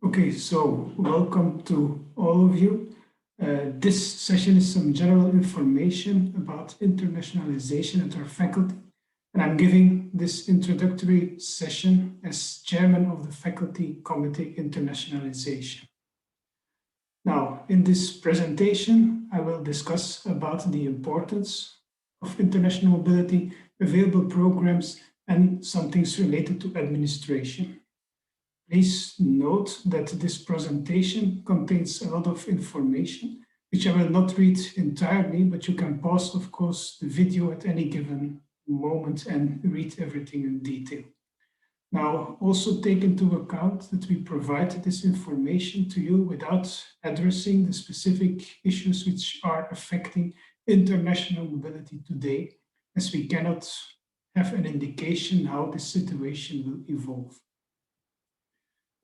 Okay, so welcome to all of you. This session is some general information about internationalization at our faculty, and I'm giving this introductory session as chairman of the Faculty Committee Internationalization. Now, in this presentation, I will discuss about the importance of international mobility, available programs, and some things related to administration. Please note that this presentation contains a lot of information, which I will not read entirely, but you can pause, of course, the video at any given moment and read everything in detail. Now, also take into account that we provide this information to you without addressing the specific issues which are affecting international mobility today, as we cannot have an indication how this situation will evolve.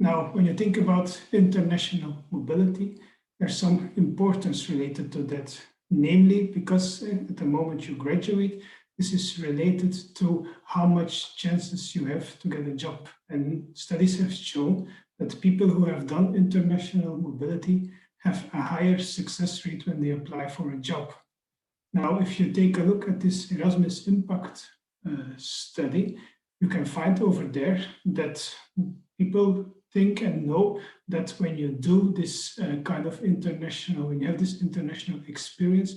Now, when you think about international mobility, there's some importance related to that, namely because at the moment you graduate, this is related to how much chances you have to get a job. And studies have shown that people who have done international mobility have a higher success rate when they apply for a job. Now, if you take a look at this Erasmus Impact study, you can find over there that people think and know that when you do this kind of international, when you have this international experience,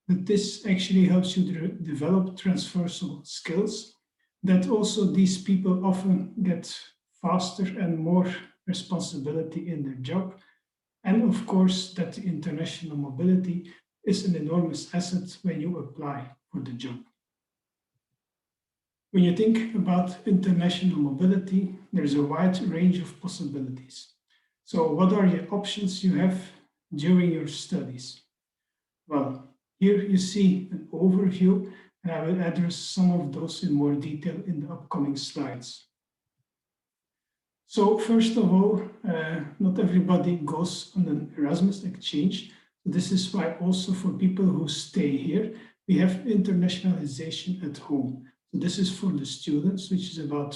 that this actually helps you develop transversal skills, that also these people often get faster and more responsibility in their job. And of course, that the international mobility is an enormous asset when you apply for the job. When you think about international mobility, there's a wide range of possibilities. So what are the options you have during your studies? Well, here you see an overview, and I will address some of those in more detail in the upcoming slides. So first of all, not everybody goes on an Erasmus exchange. This is why also for people who stay here, we have internationalization at home. So this is for the students, which is about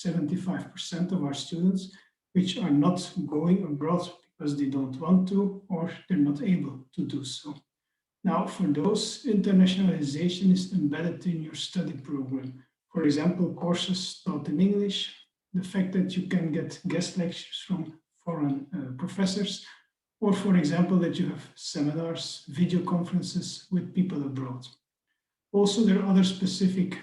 75% of our students, which are not going abroad because they don't want to or they're not able to do so. Now, for those, internationalization is embedded in your study program. For example, courses taught in English, the fact that you can get guest lectures from foreign professors, or for example, that you have seminars, video conferences with people abroad. Also, there are other specific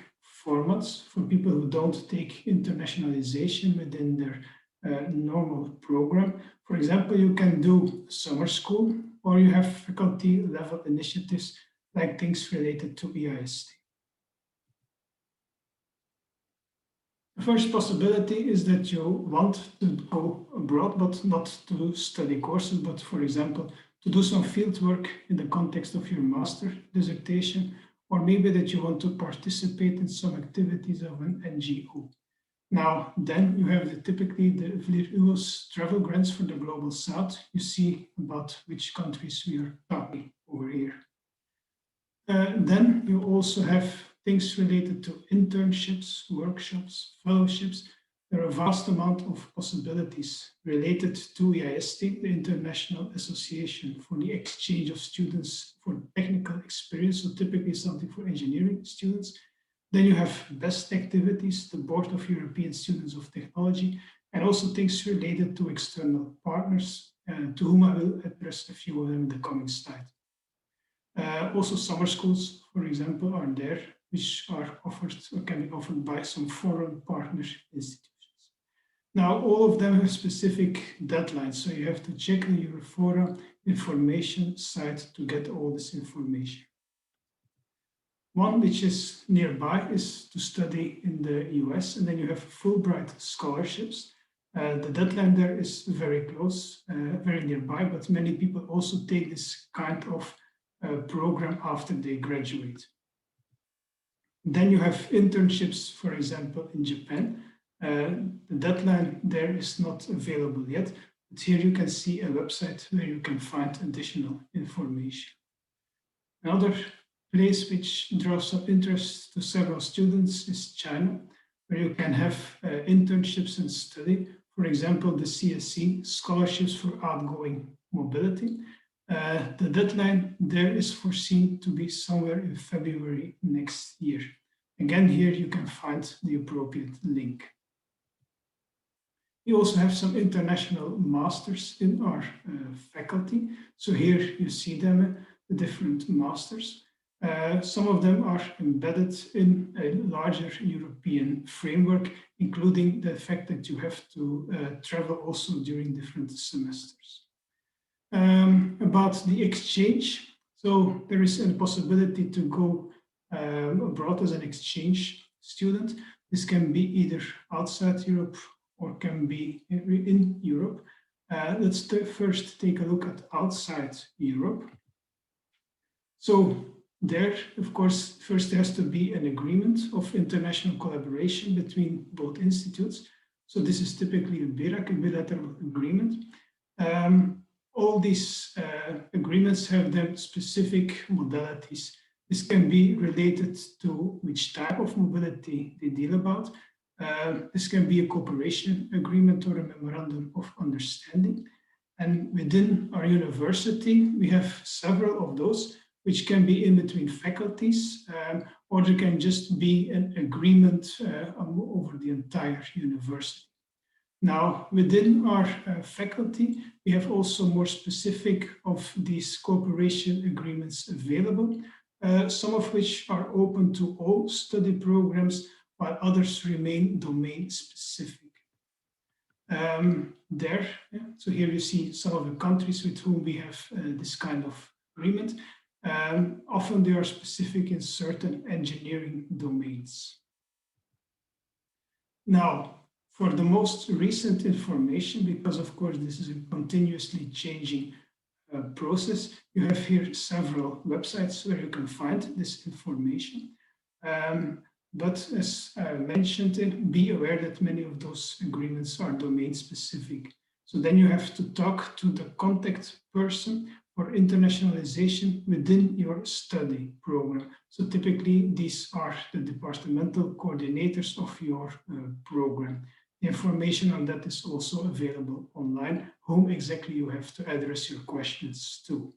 formats for people who don't take internationalization within their normal program. For example, you can do summer school, or you have faculty level initiatives like things related to EIST. The first possibility is that you want to go abroad, but not to study courses, but for example, to do some field work in the context of your master dissertation, or maybe that you want to participate in some activities of an NGO. Now, then you have typically the VLIR-UO's travel grants for the Global South. You see about which countries we are talking over here. Then you also have things related to internships, workshops, fellowships. There are a vast amount of possibilities related to EIST, the International Association for the Exchange of Students for Technical Experience, so typically something for engineering students. Then you have BEST activities, the Board of European Students of Technology, and also things related to external partners, to whom I will address a few of them in the coming slide. Also summer schools, for example, are there, which are offered or can be offered by some foreign partner institutions. Now, all of them have specific deadlines, so you have to check the Eurofora information site to get all this information. One which is nearby is to study in the US, and then you have Fulbright scholarships. The deadline there is very close, very nearby, but many people also take this kind of program after they graduate. Then you have internships, for example, in Japan. The deadline there is not available yet, but here you can see a website where you can find additional information. Another place which draws up interest to several students is China, where you can have internships and study for example, the CSC, Scholarships for Outgoing Mobility. The deadline there is foreseen to be somewhere in February next year. Again, here you can find the appropriate link. We also have some international masters in our faculty. So here you see them, the different masters. Some of them are embedded in a larger European framework, including the fact that you have to travel also during different semesters. About the exchange, so there is a possibility to go abroad as an exchange student. This can be either outside Europe or can be in Europe. Let's first take a look at outside Europe. So there, of course, first there has to be an agreement of international collaboration between both institutes. So this is typically a BERAC, a bilateral agreement. All these agreements have then specific modalities. This can be related to which type of mobility they deal about. This can be a cooperation agreement or a memorandum of understanding. And within our university, we have several of those, which can be in between faculties, or there can just be an agreement over the entire university. Now, within our faculty, we have also more specific of these cooperation agreements available, some of which are open to all study programs, while others remain domain specific. So here you see some of the countries with whom we have this kind of agreement. Often they are specific in certain engineering domains. Now, for the most recent information, because of course this is a continuously changing process, you have here several websites where you can find this information. But as I mentioned, be aware that many of those agreements are domain specific. So then you have to talk to the contact person for internationalization within your study program. So typically these are the departmental coordinators of your program. The information on that is also available online, whom exactly you have to address your questions to.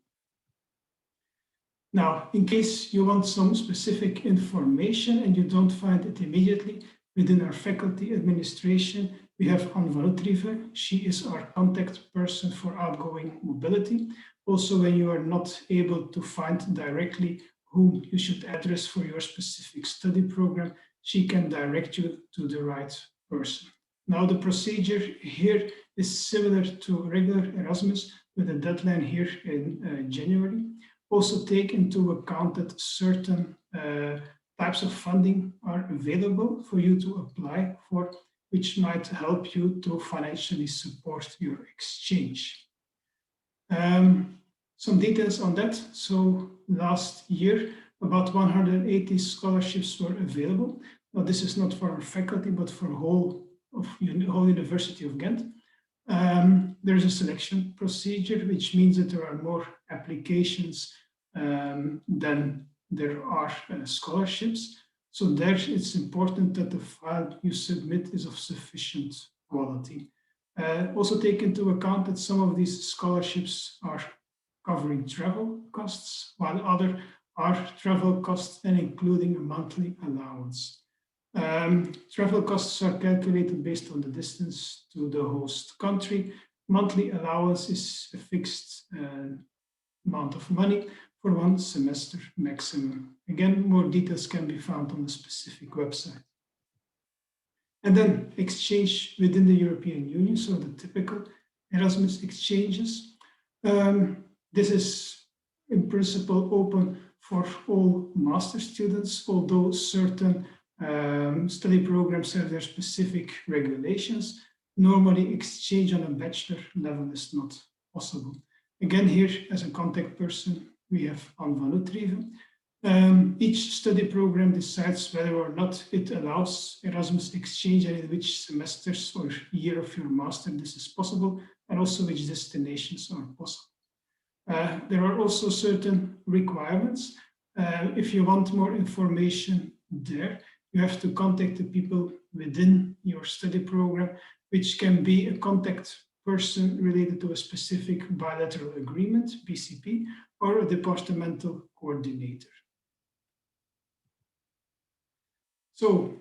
Now, in case you want some specific information and you don't find it immediately within our faculty administration, we have Anne van Utrecht. She is our contact person for outgoing mobility. Also, when you are not able to find directly whom you should address for your specific study program, she can direct you to the right person. Now, the procedure here is similar to regular Erasmus, with a deadline here in January. Also take into account that certain types of funding are available for you to apply for, which might help you to financially support your exchange. Some details on that. So last year, about 180 scholarships were available. Now, this is not for our faculty, but for the whole University of Ghent. There is a selection procedure, which means that there are more applications than there are scholarships. So there it's important that the file you submit is of sufficient quality. Also take into account that some of these scholarships are covering travel costs, while other are travel costs and including a monthly allowance. Travel costs are calculated based on the distance to the host country. Monthly allowance is a fixed amount of money for one semester maximum. Again, more details can be found on the specific website. And then exchange within the European Union, so the typical Erasmus exchanges. This is in principle open for all master students, although certain study programs have their specific regulations. Normally, exchange on a bachelor level is not possible. Again, here as a contact person, we have Anne van Utrecht. Each study program decides whether or not it allows Erasmus exchange and in which semesters or year of your master this is possible, and also which destinations are possible. There are also certain requirements. If you want more information there, you have to contact the people within your study program which can be a contact person related to a specific bilateral agreement, BCP, or a departmental coordinator. So,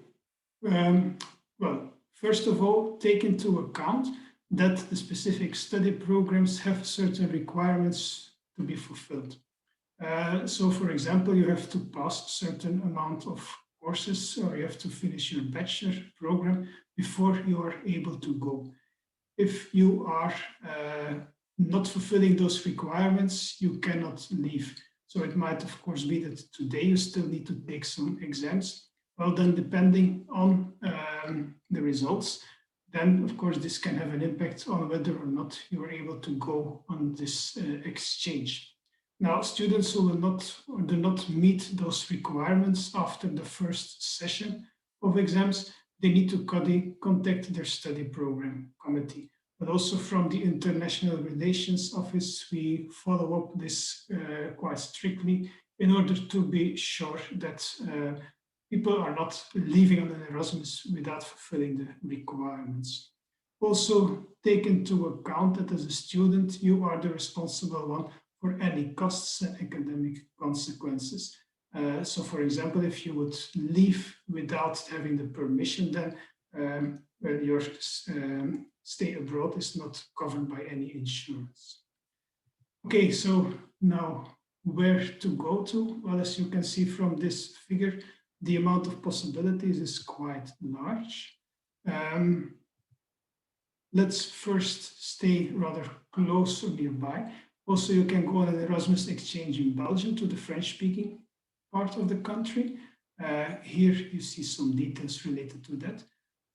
well, first of all, take into account that the specific study programs have certain requirements to be fulfilled. So, for example, you have to pass a certain amount of courses, or you have to finish your bachelor program before you are able to go. If you are not fulfilling those requirements, you cannot leave. So it might, of course, be that today you still need to take some exams. Well, then depending on the results, then of course this can have an impact on whether or not you are able to go on this exchange. Now, students who will not or do not meet those requirements after the first session of exams, they need to contact their study program committee. But also from the International Relations Office, we follow up this quite strictly in order to be sure that people are not leaving on an Erasmus without fulfilling the requirements. Also, take into account that as a student, you are the responsible one for any costs and academic consequences. So, for example, if you would leave without having the permission, then well, your stay abroad is not covered by any insurance. Okay, so now where to go to? Well, as you can see from this figure, the amount of possibilities is quite large. Let's first stay rather close or nearby. Also, you can go on an Erasmus exchange in Belgium to the French-speaking part of the country. Here you see some details related to that.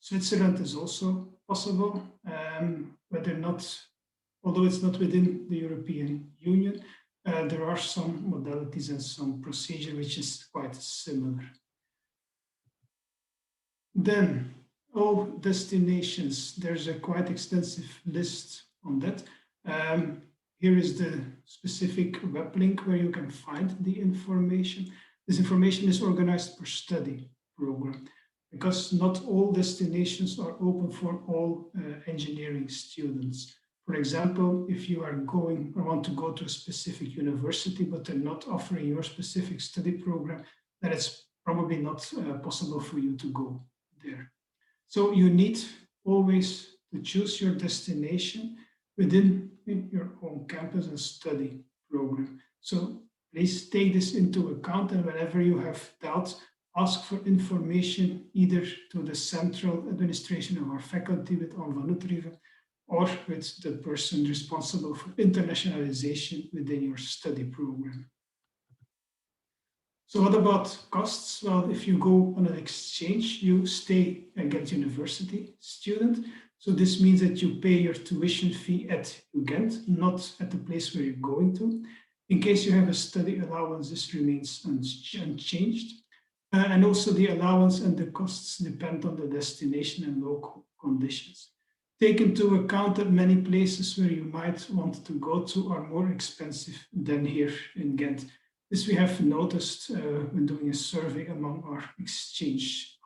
Switzerland is also possible, although it's not within the European Union, there are some modalities and some procedure which is quite similar. Then all destinations, there's a quite extensive list on that. Here is the specific web link where you can find the information. This information is organized per study program because not all destinations are open for all engineering students. For example, if you are going or want to go to a specific university, but they're not offering your specific study program, then it's probably not possible for you to go there. So you need always to choose your destination within your own campus and study program. So please take this into account, and whenever you have doubts, ask for information either to the central administration of our faculty with Anne van Utrecht or with the person responsible for internationalization within your study program. So what about costs? Well, if you go on an exchange, you stay a Ghent University student. So this means that you pay your tuition fee at UGent, not at the place where you're going to. In case you have a study allowance, this remains unchanged. And also the allowance and the costs depend on the destination and local conditions. Take into account that many places where you might want to go to are more expensive than here in Ghent. This we have noticed when doing a survey among our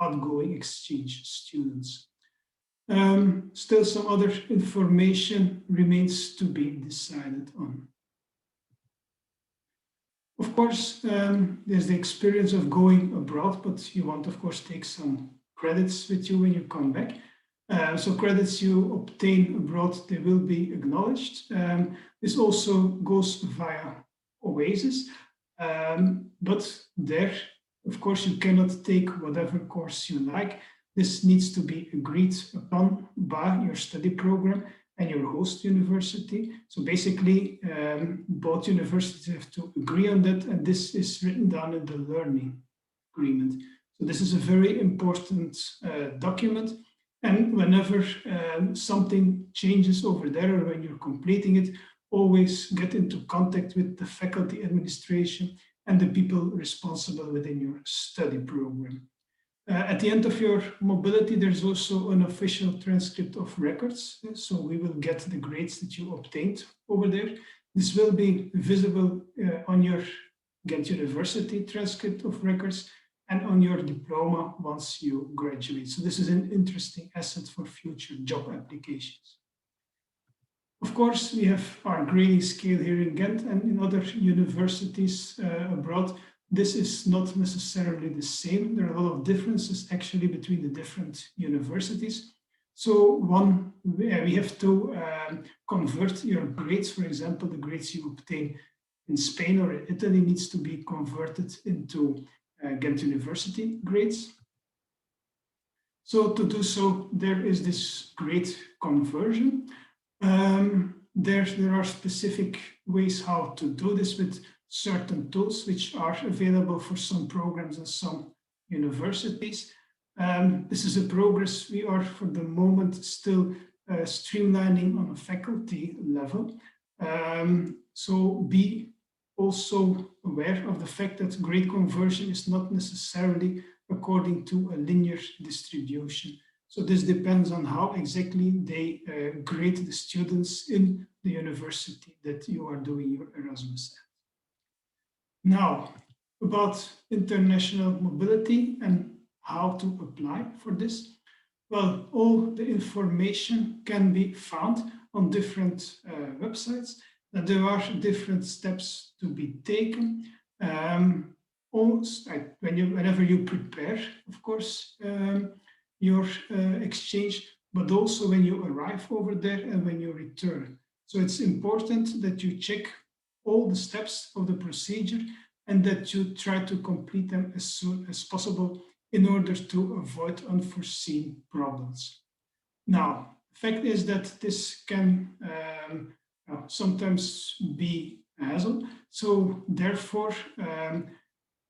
outgoing exchange students. Still some other information remains to be decided on. Of course, there's the experience of going abroad, but you want, of course, take some credits with you when you come back. So credits you obtain abroad, they will be acknowledged. This also goes via Oasis, but there, of course, you cannot take whatever course you like. This needs to be agreed upon by your study program and your host university. So basically, both universities have to agree on that, and this is written down in the learning agreement. So this is a very important document, and whenever something changes over there or when you're completing it, always get into contact with the faculty administration and the people responsible within your study program. At the end of your mobility, there's also an official transcript of records. So we will get the grades that you obtained over there. This will be visible on your Ghent University transcript of records. and on your diploma once you graduate. So this is an interesting asset for future job applications. Of course, we have our grading scale here in Ghent and in other universities abroad. This is not necessarily the same. There are a lot of differences actually between the different universities. So we have to convert your grades. For example, the grades you obtain in Spain or in Italy needs to be converted into Ghent University grades. So to do so, there is this grade conversion. There are specific ways how to do this with certain tools which are available for some programs and some universities. This is a progress we are for the moment still streamlining on a faculty level. So be also aware of the fact that grade conversion is not necessarily according to a linear distribution. So this depends on how exactly they grade the students in the university that you are doing your Erasmus at. Now, about international mobility and how to apply for this. Well, all the information can be found on different websites. And there are different steps to be taken. Whenever you prepare, of course, your exchange, but also when you arrive over there and when you return. So it's important that you check all the steps of the procedure and that you try to complete them as soon as possible in order to avoid unforeseen problems. Now, the fact is that this can sometimes be a hassle. So therefore,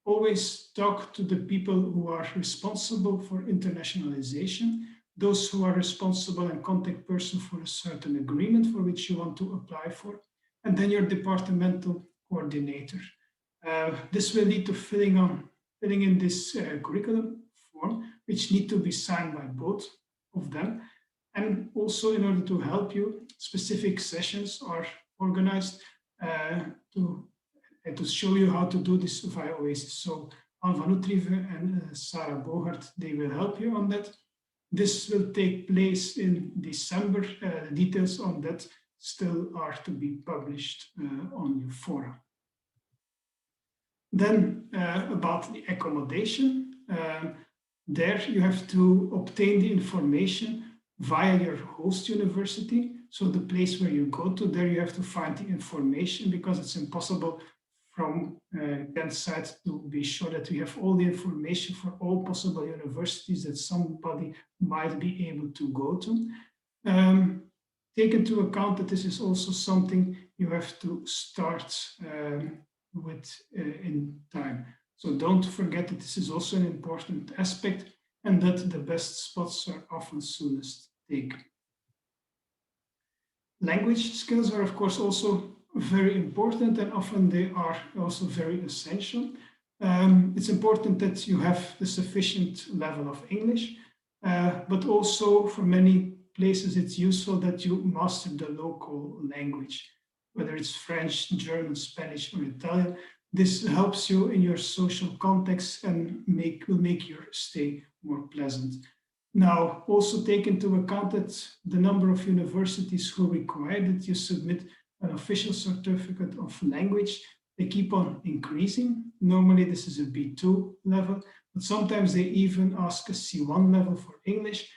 always talk to the people who are responsible for internationalization, those who are responsible and contact person for a certain agreement for which you want to apply for, and then your departmental coordinator. This will lead to filling in this curriculum form, which need to be signed by both of them. And also in order to help you, specific sessions are organized to show you how to do this via OASIS. So Anne van Oetrieve and Sarah Bogart, they will help you on that. This will take place in December. The details on that still are to be published on your forum. Then about the accommodation. There you have to obtain the information via your host university. So the place where you go to, there you have to find the information because it's impossible from Ghent side to be sure that we have all the information for all possible universities that somebody might be able to go to. Take into account that this is also something you have to start with in time. So don't forget that this is also an important aspect and that the best spots are often soonest taken. Language skills are of course also very important and often they are also very essential. It's important that you have the sufficient level of English, but also for many places it's useful that you master the local language, whether it's French, German, Spanish, or Italian. This helps you in your social context and will make your stay more pleasant. Now, also take into account that the number of universities who require that you submit an official certificate of language, they keep on increasing. Normally, this is a B2 level, but sometimes they even ask a C1 level for English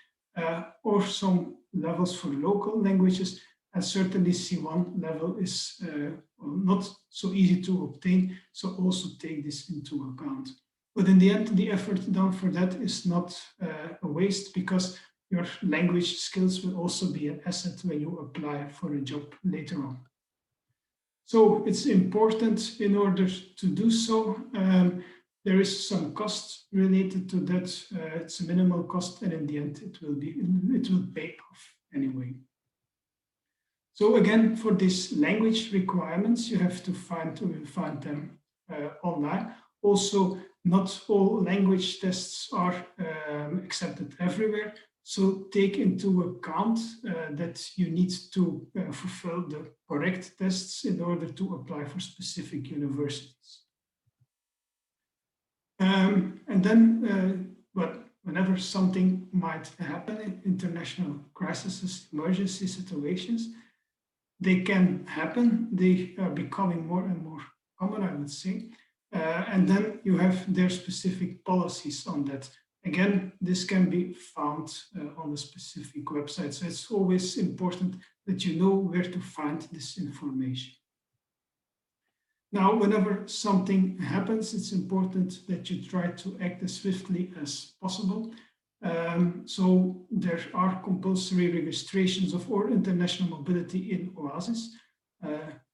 or some levels for local languages. And certainly C1 level is not so easy to obtain, so also take this into account. But in the end, the effort done for that is not a waste because your language skills will also be an asset when you apply for a job later on. So it's important in order to do so. There is some cost related to that. It's a minimal cost, and in the end, it will pay off anyway. So again, for these language requirements, you have to find them online. Also, not all language tests are accepted everywhere. So take into account that you need to fulfill the correct tests in order to apply for specific universities. And then, but whenever something might happen in international crises, emergency situations, they can happen. They are becoming more and more common, I would say. And then you have their specific policies on that. Again, this can be found on the specific website. So it's always important that you know where to find this information. Now, whenever something happens, it's important that you try to act as swiftly as possible. So there are compulsory registrations of all international mobility in OASIS.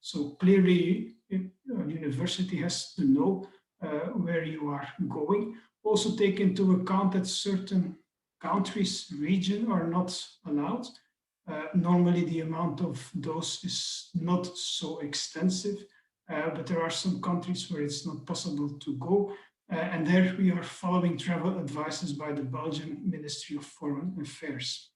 So clearly, a university has to know where you are going. Also take into account that certain countries, region are not allowed. Normally, the amount of those is not so extensive. But there are some countries where it's not possible to go. And there we are following travel advices by the Belgian Ministry of Foreign Affairs.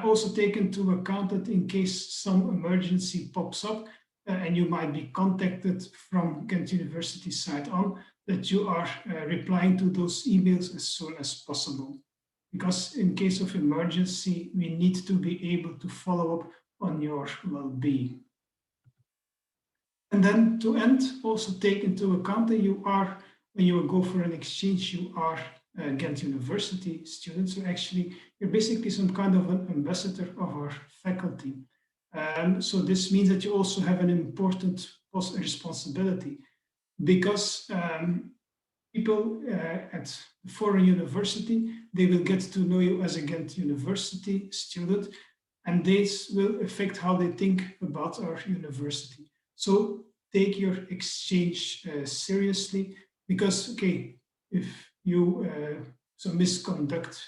Also take into account that in case some emergency pops up and you might be contacted from Ghent University side on, that you are replying to those emails as soon as possible. Because in case of emergency, we need to be able to follow up on your well-being. And then to end, also take into account that you are, when you go for an exchange, you are a Ghent University student. So actually, you're basically some kind of an ambassador of our faculty. So this means that you also have an important responsibility because people at the foreign university, they will get to know you as a Ghent University student, and this will affect how they think about our university. So take your exchange seriously because, okay, if you some misconduct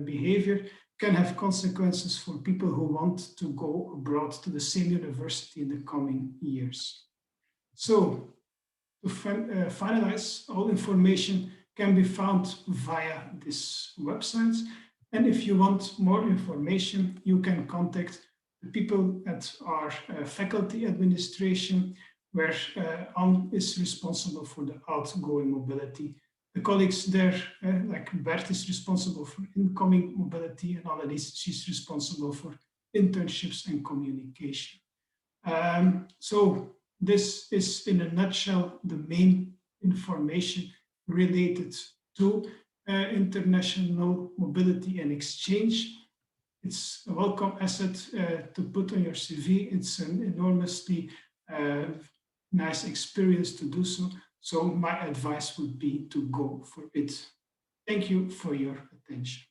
behavior can have consequences for people who want to go abroad to the same university in the coming years. So to finalize, all information can be found via this website. And if you want more information, you can contact the people at our faculty administration, where Anne is responsible for the outgoing mobility. The colleagues there, like Bert is responsible for incoming mobility, and Annelies, she's responsible for internships and communication. So this is in a nutshell the main information related to international mobility and exchange. It's a welcome asset to put on your CV. It's an enormously nice experience to do so. So my advice would be to go for it. Thank you for your attention.